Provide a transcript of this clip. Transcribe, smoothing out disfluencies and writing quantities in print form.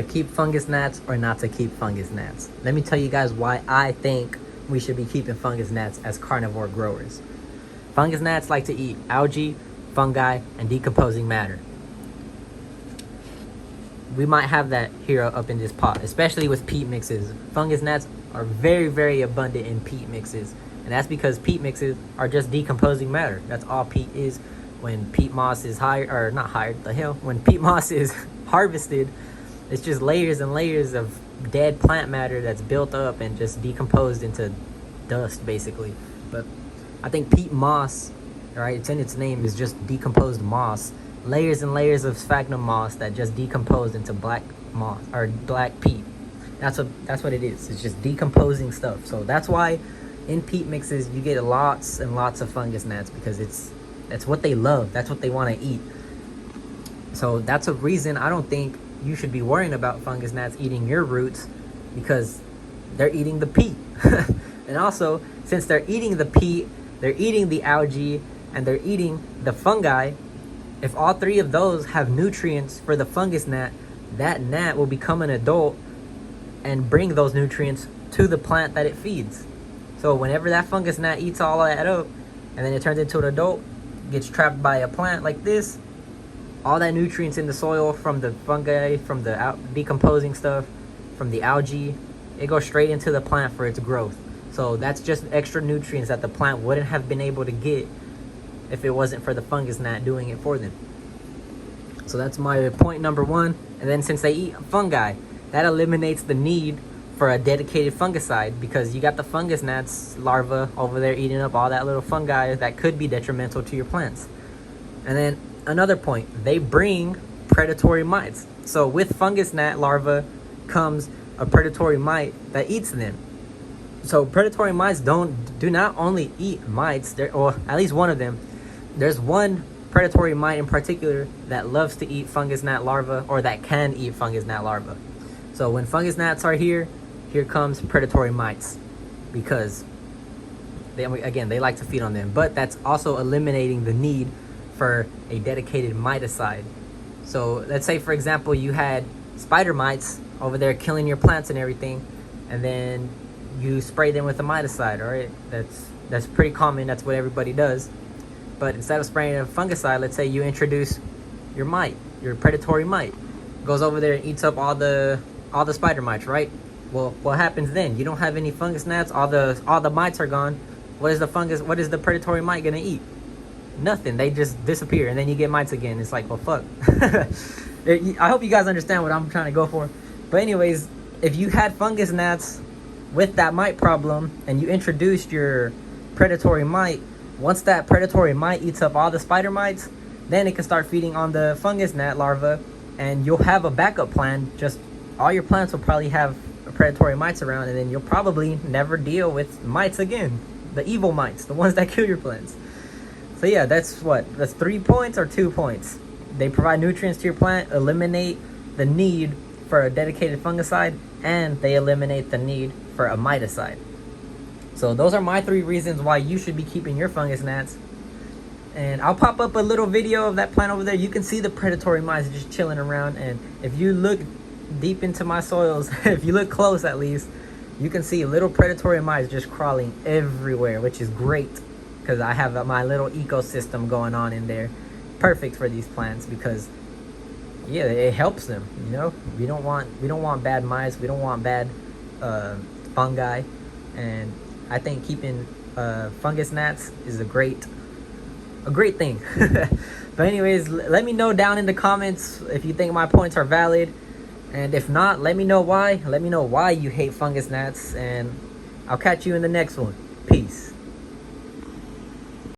to keep fungus gnats or not to keep fungus gnats. Let me tell you guys why I think we should be keeping fungus gnats as carnivore growers. Fungus gnats like to eat algae, fungi, and decomposing matter. We might have that here up in this pot, especially with peat mixes. Fungus gnats are very, very abundant in peat mixes. And that's because peat mixes are just decomposing matter. That's all peat is. When peat moss is when peat moss is harvested, it's just layers and layers of dead plant matter that's built up and just decomposed into dust, basically. But I think peat moss, right, it's in its name, is just decomposed moss. Layers and layers of sphagnum moss that just decomposed into black moss or black peat. That's what it is. It's just decomposing stuff. So that's why in peat mixes you get lots and lots of fungus gnats, because that's what they love. That's what they want to eat. So that's a reason I don't think you should be worrying about fungus gnats eating your roots, because they're eating the peat. And also, since they're eating the peat, they're eating the algae, and they're eating the fungi, if all three of those have nutrients for the fungus gnat, that gnat will become an adult and bring those nutrients to the plant that it feeds. So whenever that fungus gnat eats all that up, and then it turns into an adult, gets trapped by a plant like this, all that nutrients in the soil from the fungi, from the decomposing stuff, from the algae, it goes straight into the plant for its growth. So that's just extra nutrients that the plant wouldn't have been able to get if it wasn't for the fungus gnat doing it for them. So that's my point number one. And then since they eat fungi, that eliminates the need for a dedicated fungicide, because you got the fungus gnats larvae over there eating up all that little fungi that could be detrimental to your plants. And then another point, they bring predatory mites. So with fungus gnat larvae comes a predatory mite that eats them. So predatory mites do not only eat mites, or at least one of them. There's one predatory mite in particular that loves to eat fungus gnat larvae, or that can eat fungus gnat larvae. So when fungus gnats are here comes predatory mites, because they like to feed on them. But that's also eliminating the need for a dedicated miticide. So let's say, for example, you had spider mites over there killing your plants and everything, and then you spray them with a miticide. All right, that's pretty common. That's what everybody does. But instead of spraying a fungicide, let's say you introduce your mite, your predatory mite, goes over there and eats up all the spider mites, right? Well, what happens then? You don't have any fungus gnats. All the mites are gone. What is the predatory mite gonna eat? Nothing. They just disappear, and then you get mites again. It's like, well, fuck. I hope you guys understand what I'm trying to go for. But anyways, if you had fungus gnats with that mite problem, and you introduced your predatory mite, once that predatory mite eats up all the spider mites, then it can start feeding on the fungus gnat larva, and you'll have a backup plan. Just all your plants will probably have predatory mites around, and then you'll probably never deal with mites again. The evil mites, the ones that kill your plants. So yeah, that's 3 points or 2 points. They provide nutrients to your plant, eliminate the need for a dedicated fungicide, and they eliminate the need for a miticide. So those are my 3 reasons why you should be keeping your fungus gnats. And I'll pop up a little video of that plant over there. You can see the predatory mites just chilling around. And if you look deep into my soils, if you look close at least, you can see little predatory mites just crawling everywhere, which is great, because I have my little ecosystem going on in there. Perfect for these plants, because yeah, it helps them. You know, we don't want bad mites. We don't want bad fungi. And I think keeping fungus gnats is a great thing. But anyways, let me know down in the comments if you think my points are valid, and if not, let me know why. Let me know why you hate fungus gnats, and I'll catch you in the next one. Peace.